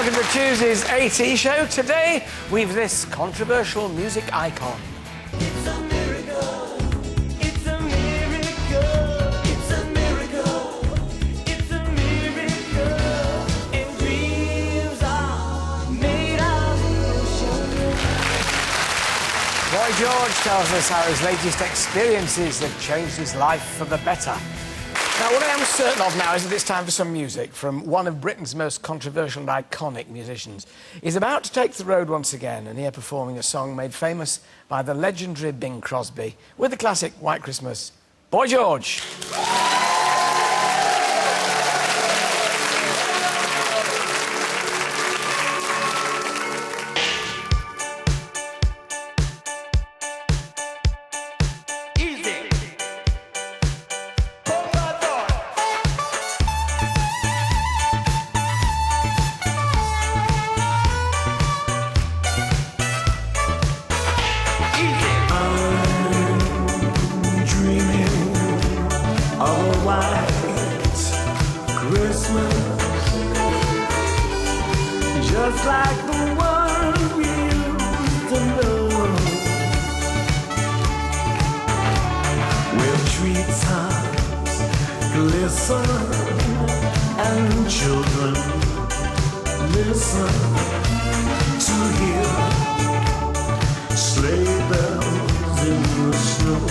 welcome to Tuesday's AT show. Today, we've this controversial music icon. It's a miracle. It's a miracle. It's a miracle. It's a miracle. And dreams are made of illusion. Boy George tells us how his latest experiences have changed his life for the better. Now, what I am certain of now is that it's time for some music from one of Britain's most controversial and iconic musicians. He's about to take the road once again, and here performing a song made famous by the legendary Bing Crosby with the classic White XMas, Boy George. Just like the one we used to know, where treetops glisten and children listen to hear sleigh bells in the snow.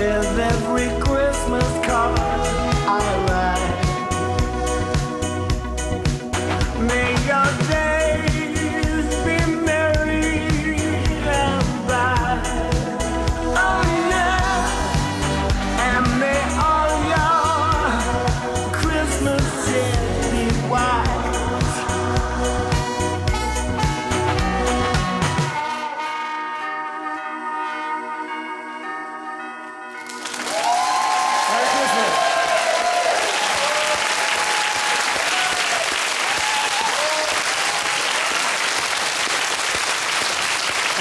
With every Christmas card I write, may your days be merry and bright. Oh yeah, and may all your Christmases be white.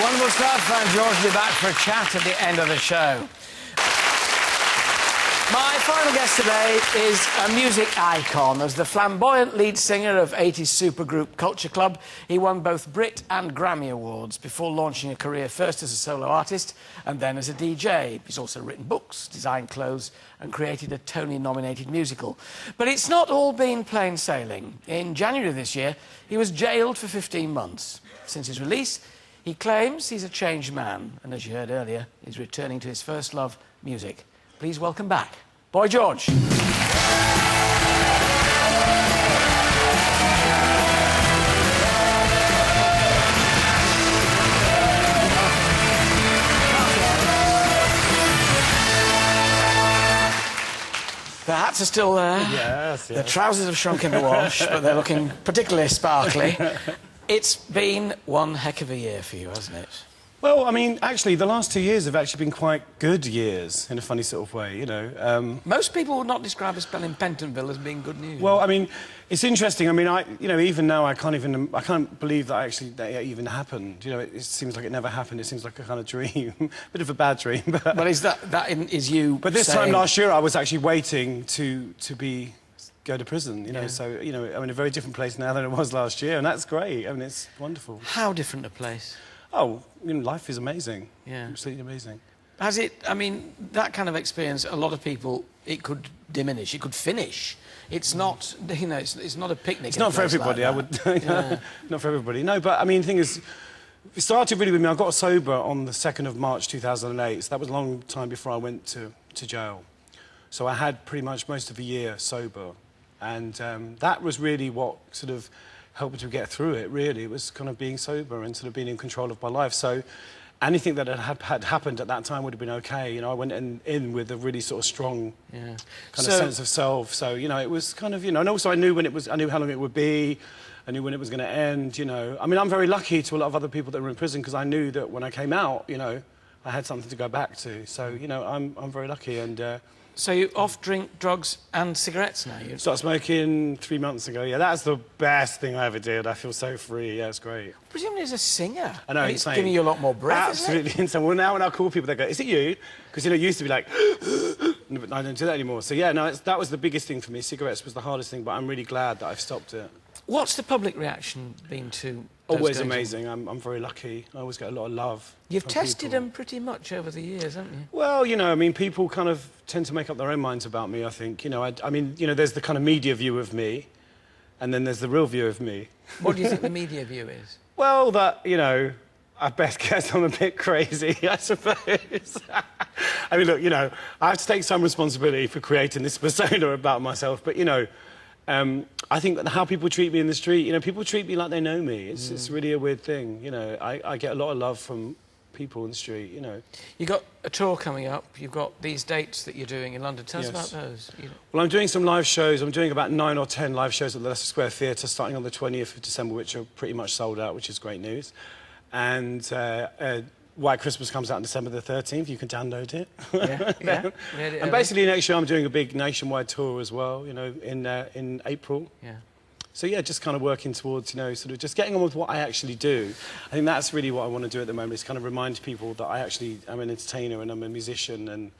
Wonderful stuff, and George will be back for a chat at the end of the show. My final guest today is a music icon. As the flamboyant lead singer of 80s supergroup Culture Club, he won both Brit and Grammy Awards before launching a career first as a solo artist and then as a DJ. He's also written books, designed clothes and created a Tony-nominated musical. But it's not all been plain sailing. In January this year, he was jailed for 15 months. Since his release, he claims he's a changed man, and as you heard earlier, he's returning to his first love, music. Please welcome back, Boy George. The hats are still there. Yes. The trousers have shrunk in the wash, but they're looking particularly sparkly. It's been one heck of a year for you, hasn't it? Well, I mean, actually, the last 2 years have actually been quite good years, in a funny sort of way, you know. Most people would not describe a spell in Pentonville as being good news. Well, I mean, it's interesting. I mean, you know, even now, I can't believe that that even happened. You know, it seems like it never happened. It seems like a kind of dream, bit of a bad dream. But is is you? But this saying... time last year, I was actually waiting to go to prison. You know, Yeah. so you know, I'm in a very different place now than it was last year, and that's great. I mean, it's wonderful. How different a place? Oh, you know, life is amazing. Yeah. Absolutely amazing. Has it, I mean, that kind of experience, a lot of people, it could diminish, it could finish. It's not, you know, it's not a picnic. It's not for everybody, like I would... Yeah. Not for everybody. No, but, I mean, the thing is, it started really with me. I got sober on the 2nd of March 2008, so that was a long time before I went to jail. So I had pretty much most of the year sober. And that was really what sort of helped me to get through it, really. It was kind of being sober and sort of being in control of my life. So anything that had happened at that time would have been okay. You know, I went in with a really sort of strong kind of sense of self. So, you know, it was kind of, you know, and also I knew how long it would be. I knew when it was going to end, you know. I mean, I'm very lucky to a lot of other people that were in prison because I knew that when I came out, you know, I had something to go back to. So, you know, I'm very lucky and... So you off drink, drugs and cigarettes now? You started smoking 3 months ago, yeah. That's the best thing I ever did. I feel so free, yeah, it's great. Presumably as a singer. I know, it's giving you a lot more breath, absolutely insane. Well, now when I call people, they go, is it you? Because, you know, it used to be like... but I don't do that anymore. So, yeah, no, that was the biggest thing for me. Cigarettes was the hardest thing, but I'm really glad that I've stopped it. What's the public reaction been to always amazing. I'm very lucky. I always get a lot of love. You've tested them pretty much over the years, haven't you? Well, you know, I mean, people kind of tend to make up their own minds about me, I think. You know, I mean, you know, there's the kind of media view of me, and then there's the real view of me. What do you think the media view is? Well, that, you know, I best guess I'm a bit crazy, I suppose. I mean, look, you know, I have to take some responsibility for creating this persona about myself, but, you know, I think that how people treat me in the street, you know, people treat me like they know me. It's really a weird thing, you know. I get a lot of love from people in the street, you know. You've got a tour coming up. You've got these dates that you're doing in London. Tell us about those. Well, I'm doing some live shows. I'm doing about 9 or 10 live shows at the Leicester Square Theatre starting on the 20th of December, which are pretty much sold out, which is great news. And White XMas comes out on December the 13th. You can download it. Yeah. And basically next year I'm doing a big nationwide tour as well, you know, in April. Yeah. So, yeah, just kind of working towards, you know, sort of just getting on with what I actually do. I think that's really what I want to do at the moment, is kind of remind people that I actually am an entertainer and I'm a musician and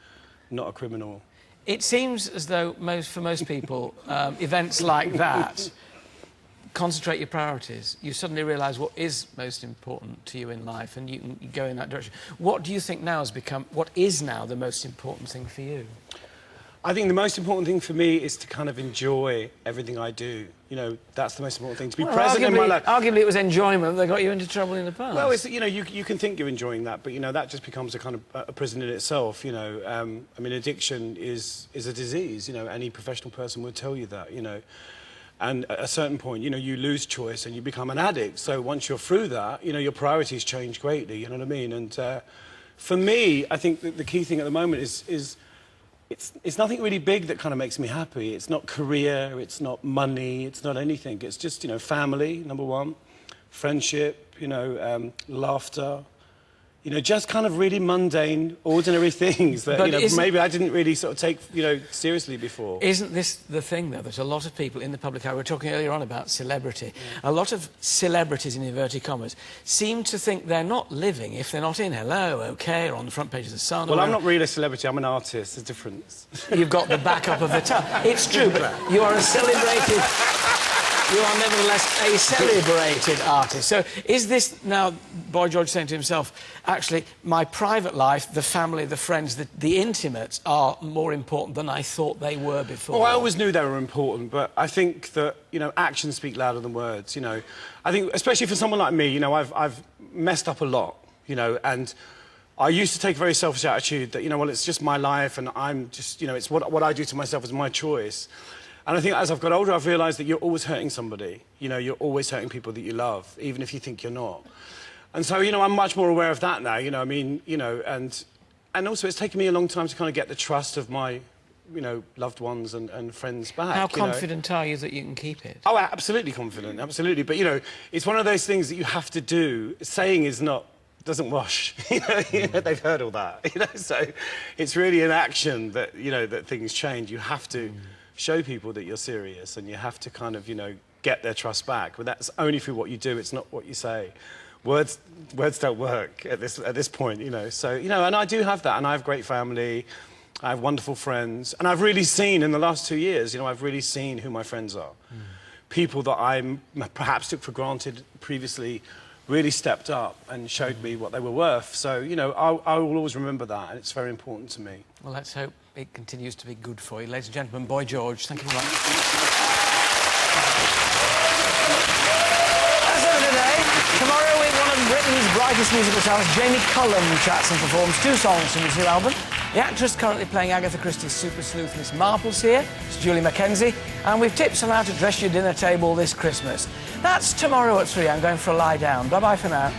not a criminal. It seems as though for most people, events like that concentrate your priorities. You suddenly realise what is most important to you in life and you can go in that direction. What do you think now what is now the most important thing for you? I think the most important thing for me is to kind of enjoy everything I do. You know, that's the most important thing, to be present in my life. Arguably it was enjoyment that got you into trouble in the past. Well, it's, you know, you can think you're enjoying that, but, you know, that just becomes a kind of a prison in itself, you know. I mean, addiction is a disease, you know, any professional person would tell you that, you know. And at a certain point, you know, you lose choice and you become an addict. So once you're through that, you know, your priorities change greatly, you know what I mean? And for me, I think that the key thing at the moment is it's nothing really big that kind of makes me happy. It's not career, it's not money, it's not anything. It's just, you know, family, number one, friendship, you know, laughter. You know, just kind of really mundane, ordinary things that, you know, maybe I didn't really sort of take, you know, seriously before. Isn't this the thing, though, that a lot of people in the public eye, we were talking earlier on about celebrity, a lot of celebrities, in inverted commas, seem to think they're not living if they're not in Hello, OK, or on the front page of The Sun. Well, I'm not really a celebrity, I'm an artist, there's a difference. You've got the backup of the town. It's true, but you are a celebrated... You are nevertheless a celebrated artist. So is this now, Boy George saying to himself, actually, my private life, the family, the friends, the intimates are more important than I thought they were before? Well, I always knew they were important, but I think that, you know, actions speak louder than words, you know. I think, especially for someone like me, you know, I've messed up a lot, you know, and I used to take a very selfish attitude that, you know, well, it's just my life and I'm just, you know, it's what I do to myself is my choice. And I think as I've got older, I've realised that you're always hurting somebody. You know, you're always hurting people that you love, even if you think you're not. And so, you know, I'm much more aware of that now, you know, I mean, you know, and also it's taken me a long time to kind of get the trust of my, you know, loved ones and friends back. How confident are you that you can keep it? Oh, absolutely confident, absolutely. But, you know, it's one of those things that you have to do. Saying is not doesn't wash. They've heard all that. So it's really in action that that things change. You have to show people that you're serious, and you have to kind of get their trust back. But that's only through what you do. It's not what you say. Words don't work at this point. So and I do have that, and I have a great family. I have wonderful friends, and I've really seen in the last 2 years. I've really seen who my friends are. People that I perhaps took for granted previously really stepped up and showed me what they were worth. So, I will always remember that, and it's very important to me. Well, let's hope it continues to be good for you. Ladies and gentlemen, Boy George, thank you very much. That's it for today. Tomorrow, one of Britain's brightest musical stars, Jamie Cullum, chats and performs 2 songs from his new album. The actress currently playing Agatha Christie's super sleuth Miss Marple's here. It's Julie Mackenzie. And we've tips on how to dress your dinner table this Christmas. That's tomorrow at 3. I'm going for a lie down. Bye-bye for now.